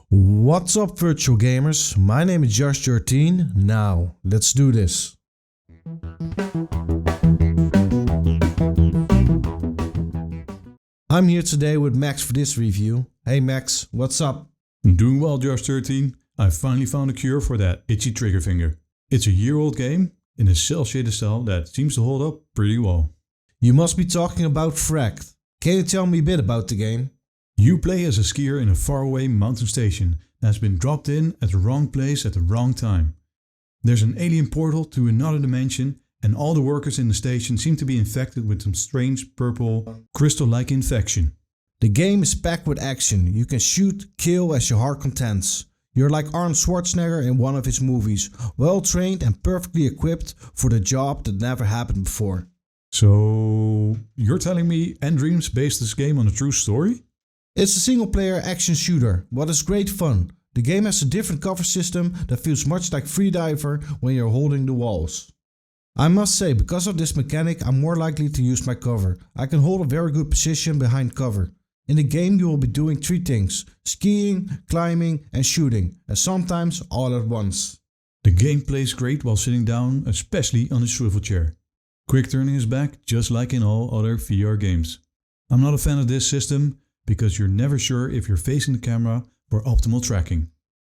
What's up, virtual gamers? My name is Josh13. Now, let's do this. I'm here today with Max for this review. Hey Max, what's up? Doing well, Josh13. I finally found a cure for that itchy trigger finger. It's a year-old game in a cel-shaded style that seems to hold up pretty well. You must be talking about Fracked. Can you tell me a bit about the game? You play as a skier in a faraway mountain station that has been dropped in at the wrong place at the wrong time. There's an alien portal to another dimension, and all the workers in the station seem to be infected with some strange purple crystal-like infection. The game is packed with action. You can shoot, kill as your heart contents. You're like Arnold Schwarzenegger in one of his movies, well trained and perfectly equipped for the job that never happened before. So, you're telling me Endreams based this game on a true story? It's a single player action shooter, but it's great fun. The game has a different cover system that feels much like Freediver when you're holding the walls. I must say, because of this mechanic, I'm more likely to use my cover. I can hold a very good position behind cover. In the game you will be doing three things: skiing, climbing and shooting, and sometimes all at once. The game plays great while sitting down, especially on a swivel chair. Quick turning is back, just like in all other VR games. I'm not a fan of this system, because you're never sure if you're facing the camera for optimal tracking.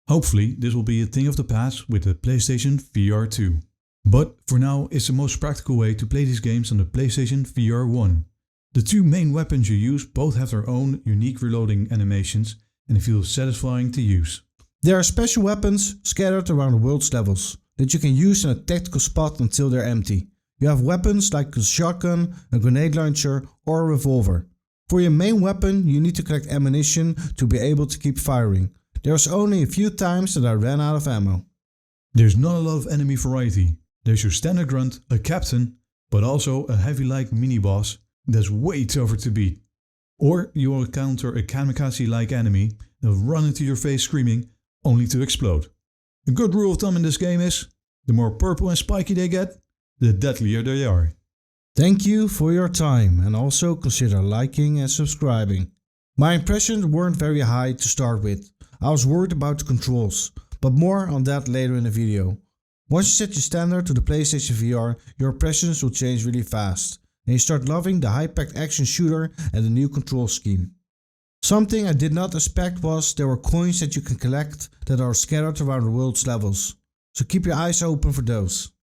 Hopefully this will be a thing of the past with the PlayStation VR 2. But for now it's the most practical way to play these games on the PlayStation VR 1. The two main weapons you use both have their own unique reloading animations and it feels satisfying to use. There are special weapons scattered around the world's levels that you can use in a tactical spot until they're empty. You have weapons like a shotgun, a grenade launcher or a revolver. For your main weapon you need to collect ammunition to be able to keep firing. There's only a few times that I ran out of ammo. There's not a lot of enemy variety. There's your standard grunt, a captain, but also a heavy-like mini-boss that's way tougher to beat. Or you will encounter a kamikaze-like enemy that will run into your face screaming, only to explode. A good rule of thumb in this game is, the more purple and spiky they get, the deadlier they are. Thank you for your time and also consider liking and subscribing. My impressions weren't very high to start with. I was worried about the controls, but more on that later in the video. Once you set your standard to the PlayStation VR, your impressions will change really fast. And you start loving the high-packed action shooter and the new control scheme. Something I did not expect was there were coins that you can collect that are scattered around the world's levels. So keep your eyes open for those.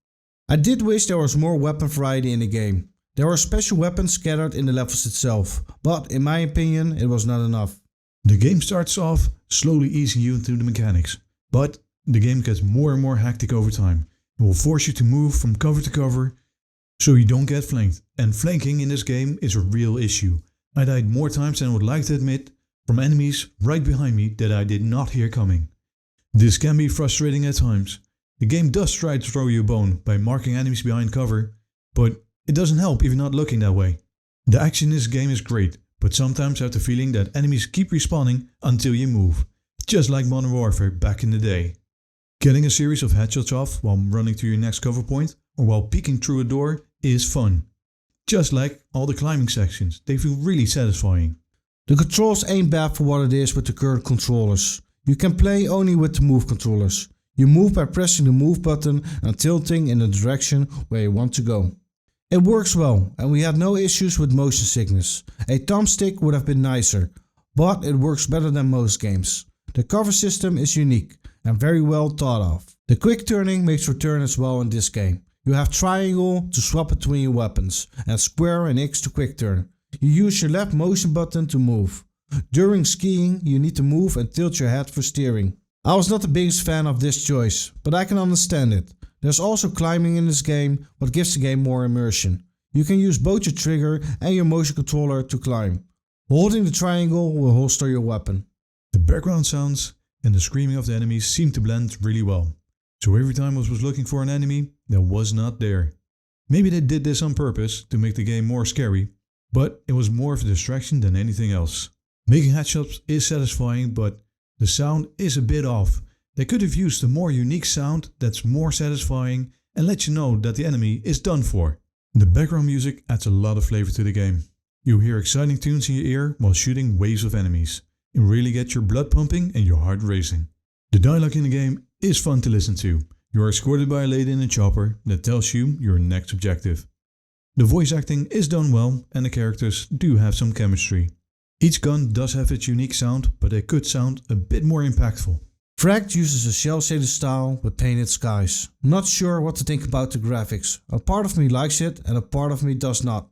I did wish there was more weapon variety in the game. There were special weapons scattered in the levels itself, but in my opinion it was not enough. The game starts off slowly easing you into the mechanics, but the game gets more and more hectic over time. It will force you to move from cover to cover so you don't get flanked, and flanking in this game is a real issue. I died more times than I would like to admit from enemies right behind me that I did not hear coming. This can be frustrating at times. The game does try to throw you a bone by marking enemies behind cover, but it doesn't help if you're not looking that way. The action in this game is great, but sometimes I have the feeling that enemies keep respawning until you move, just like Modern Warfare back in the day. Getting a series of headshots off while running to your next cover point or while peeking through a door is fun. Just like all the climbing sections, they feel really satisfying. The controls ain't bad for what it is with the current controllers. You can play only with the move controllers. You move by pressing the move button and tilting in the direction where you want to go. It works well and we had no issues with motion sickness. A thumbstick would have been nicer, but it works better than most games. The cover system is unique and very well thought of. The quick turning makes return as well in this game. You have triangle to swap between your weapons and square and X to quick turn. You use your left motion button to move. During skiing you need to move and tilt your head for steering. I was not the biggest fan of this choice, but I can understand it. There's also climbing in this game, what gives the game more immersion. You can use both your trigger and your motion controller to climb. Holding the triangle will holster your weapon. The background sounds and the screaming of the enemies seem to blend really well. So every time I was looking for an enemy that was not there. Maybe they did this on purpose to make the game more scary, but it was more of a distraction than anything else. Making headshots is satisfying, but the sound is a bit off. They could have used a more unique sound that's more satisfying and let you know that the enemy is done for. The background music adds a lot of flavor to the game. You hear exciting tunes in your ear while shooting waves of enemies. It really gets your blood pumping and your heart racing. The dialogue in the game is fun to listen to. You are escorted by a lady in a chopper that tells you your next objective. The voice acting is done well and the characters do have some chemistry. Each gun does have its unique sound, but they could sound a bit more impactful. Fracked uses a cel-shaded style with painted skies. Not sure what to think about the graphics. A part of me likes it and a part of me does not.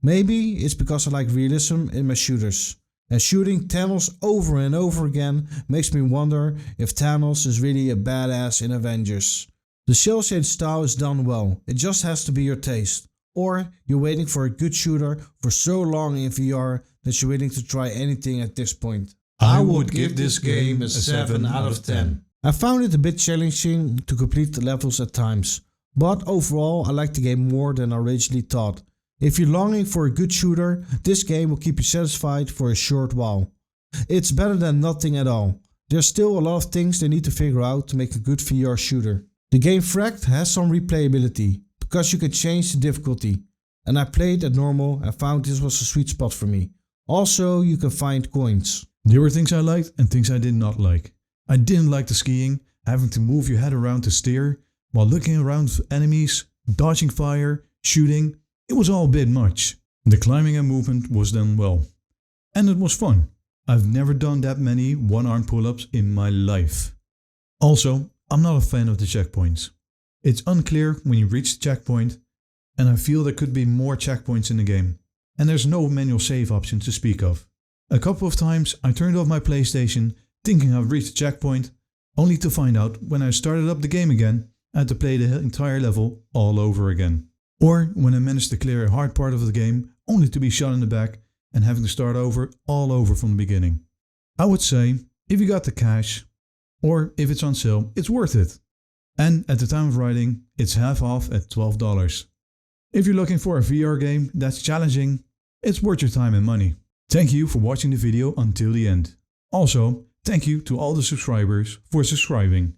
Maybe it's because I like realism in my shooters. And shooting Thanos over and over again makes me wonder if Thanos is really a badass in Avengers. The cel-shaded style is done well, it just has to be your taste. Or you're waiting for a good shooter for so long in VR that you're willing to try anything at this point. I would give this game a 7 out of 10. I found it a bit challenging to complete the levels at times, but overall I like the game more than I originally thought. If you're longing for a good shooter, this game will keep you satisfied for a short while. It's better than nothing at all. There's still a lot of things they need to figure out to make a good VR shooter. The game Fracked has some replayability, because you can change the difficulty. And I played at normal and found this was a sweet spot for me. Also, you can find coins. There were things I liked and things I did not like. I didn't like the skiing, having to move your head around to steer, while looking around for enemies, dodging fire, shooting. It was all a bit much. The climbing and movement was done well. And it was fun. I've never done that many one-arm pull-ups in my life. Also, I'm not a fan of the checkpoints. It's unclear when you reach the checkpoint, and I feel there could be more checkpoints in the game. And there's no manual save option to speak of. A couple of times I turned off my PlayStation thinking I've reached the checkpoint, only to find out when I started up the game again I had to play the entire level all over again. Or when I managed to clear a hard part of the game only to be shot in the back and having to start over all over from the beginning. I would say if you got the cash or if it's on sale, it's worth it. And at the time of writing, it's half off at $12. If you're looking for a VR game that's challenging, it's worth your time and money. Thank you for watching the video until the end. Also, thank you to all the subscribers for subscribing.